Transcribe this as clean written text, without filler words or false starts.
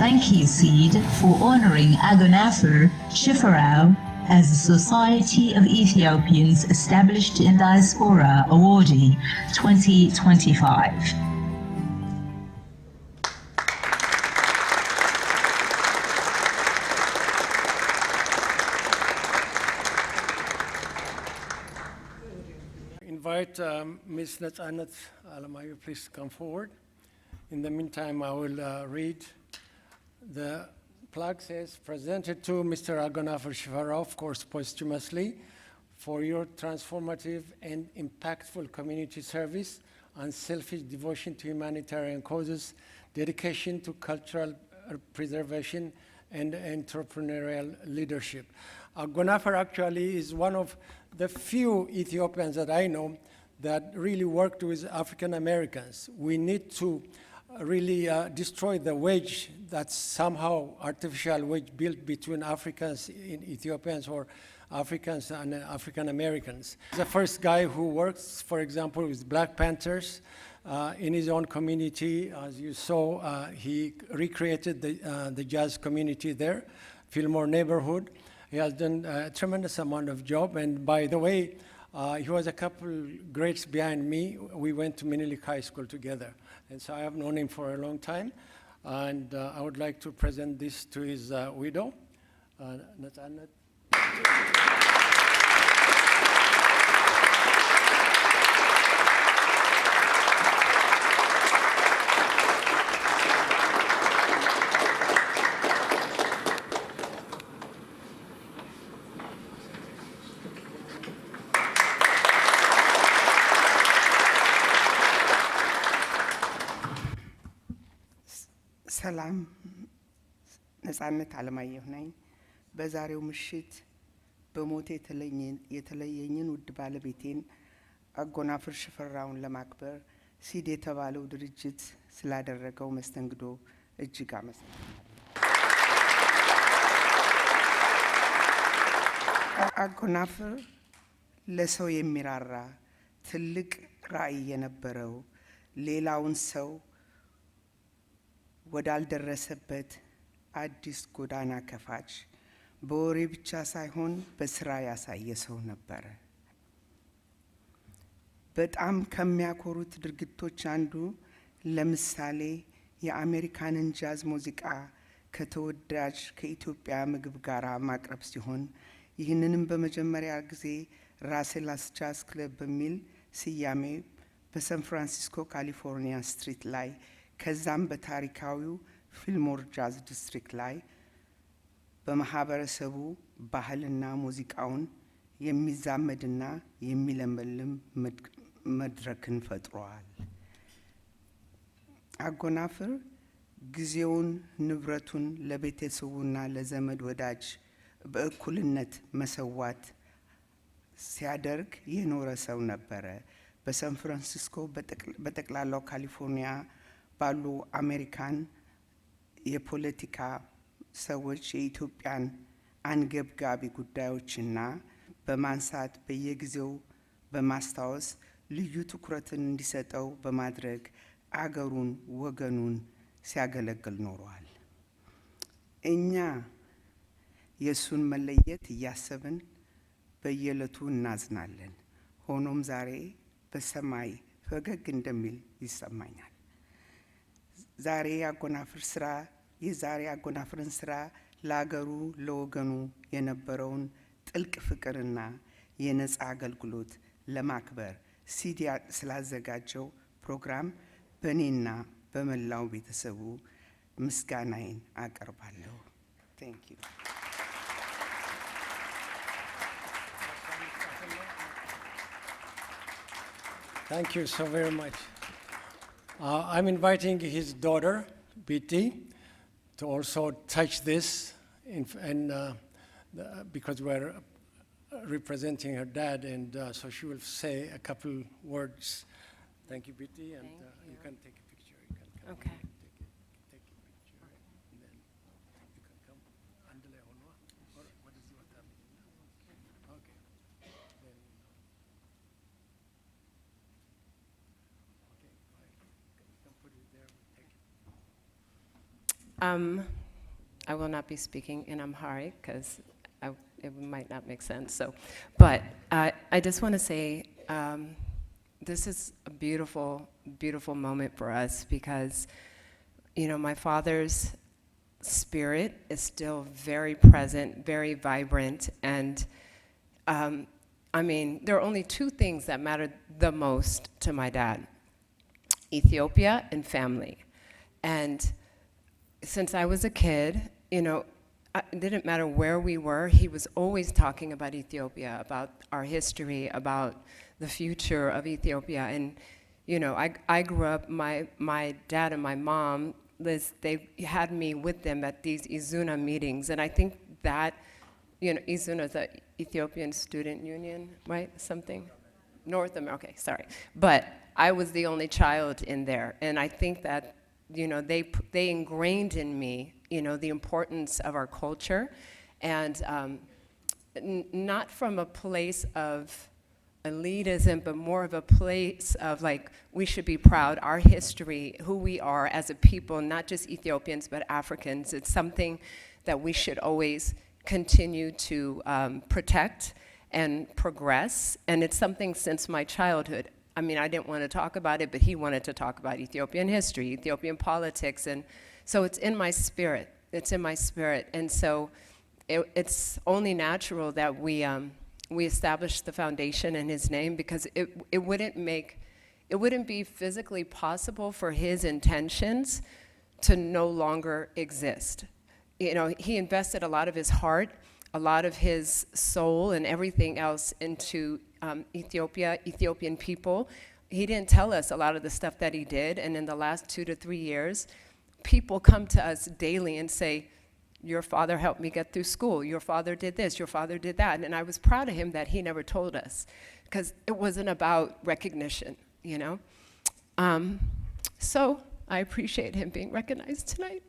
thank you seed for honoring AGONAFER SHIFE as the Society of Ethiopians Established in Diaspora Awardee 2025. Invite Ms. Natsanet Alamayu, please come forward. In the meantime, I will read the plaque. Says, presented to Mr. AGONAFER SHIFE, of course, posthumously, for your transformative and impactful community service, unselfish devotion to humanitarian causes, dedication to cultural preservation, and entrepreneurial leadership. AGONAFER actually is one of the few Ethiopians that I know that really worked with African Americans. We need to really destroy the wedge that's somehow artificial wedge built between Africans and Ethiopians, or Africans and African Americans. He's the first guy who works, for example, with Black Panthers in his own community. As you saw, he recreated the jazz community there, Fillmore neighborhood. He has done a tremendous amount of job. And by the way, he was a couple grades behind me. We went to Minilik High School together. And so I have known him for a long time. And I would like to present this to his widow, Natsanet. ሰላም ነፃነት አለማየሁ ነኝ። በዛሬው ምሽት በሞት የተለየኝን ውድ ባለቤቴን አጎናፍር ሽፈራውን ለማክበር ሲድ የተባለው ድርጅት ስላደረገው መስተንግዶ እጅግ አመሰግናለሁ። አጎናፍር ለሰው የሚራራ ትልቅ ራዕይ የነበረው ሌላውን ሰው ወዳልደረሰበት አዲስ ጎዳና ከፋች በወሬ ብቻ ሳይሆን በስራ ያሳየ ሰው ነበር። በጣም ከሚያኮሩት ድርጊቶች አንዱ ለምሳሌ የአሜሪካንን ጃዝ ሙዚቃ ከተወዳጅ ከኢትዮጵያ ምግብ ጋር ማቅረብ ሲሆን ይህንንም በመጀመሪያ ጊዜ ራሴላስ ጃዝ ክለብ በሚል ስያሜ በሳን ፍራንሲስኮ ካሊፎርኒያ ስትሪት ላይ ከዛም በታሪካዊው ፊልሞር ጃዝ ዲስትሪክት ላይ በማህበረሰቡ ባህልና ሙዚቃውን የሚዛመድና የሚለመልም መድረክን ፈጥሯል። አጎናፍር ጊዜውን ንብረቱን ለቤተሰቡና ለዘመድ ወዳጅ በእኩልነት መሰዋት ሲያደርግ የኖረ ሰው ነበረ። በሳን ፍራንሲስኮ በጠቅላላው ካሊፎርኒያ ባሉ አሜሪካን የፖለቲካ ሰዎች የኢትዮጵያን አንገብጋቢ ጉዳዮችና በማንሳት በየጊዜው በማስታወስ ልዩ ትኩረትን እንዲሰጠው በማድረግ አገሩን ወገኑን ሲያገለግል ኖሯል። እኛ የሱን መለየት እያሰብን በየዕለቱ እናዝናለን። ሆኖም ዛሬ በሰማይ ፈገግ እንደሚል ይሰማኛል። ዛሬ አጎናፍር ስራ የዛሬ አጎናፍርን ስራ ለአገሩ ለወገኑ የነበረውን ጥልቅ ፍቅርና የነጻ አገልግሎት ለማክበር ሲዲ ስላዘጋጀው ፕሮግራም በእኔና በመላው ቤተሰቡ ምስጋናዬን አቀርባለሁ። Thank you. Thank you so very much. I'm inviting his daughter, BT, to also touch this, because we're representing her dad, and so she will say a couple words. Thank you, BT, and you can take a picture. You can come. Okay. Take a picture, and then you can come. Andale honwa, or what is your time? Okay. Then. Okay, go ahead. You can put it there. Take it. I will not be speaking in Amharic because it might not make sense. So, but I just want to say this is a beautiful, beautiful moment for us because, you know, my father's spirit is still very present, very vibrant, and I mean, there are only two things that matter the most to my dad: Ethiopia and family. And since I was a kid, you know, it didn't matter where we were, he was always talking about Ethiopia, about our history, about the future of Ethiopia. And, you know, I grew up, my dad and my mom, Liz, they had me with them at these Izuna meetings. And I think that, you know, Izuna is the Ethiopian Student Union, right? Something? North America, okay, sorry. But I was the only child in there. And I think that, you know, they ingrained in me, you know, the importance of our culture, and not from a place of elitism, but more of a place of like, we should be proud, our history, who we are as a people, not just Ethiopians, but Africans. It's something that we should always continue to protect and progress, and it's something since my childhood. I mean, I didn't want to talk about it, but he wanted to talk about Ethiopian history, Ethiopian politics, and so it's in my spirit. It's in my spirit, and so it's only natural that we establish the foundation in his name, because it wouldn't be physically possible for his intentions to no longer exist. You know, he invested a lot of his heart, a lot of his soul, and everything else into Ethiopia, Ethiopian people. He didn't tell us a lot of the stuff that he did, and in the last 2 to 3 years, people come to us daily and say, your father helped me get through school, your father did this, your father did that. And I was proud of him that he never told us, because it wasn't about recognition, you know? So I appreciate him being recognized tonight.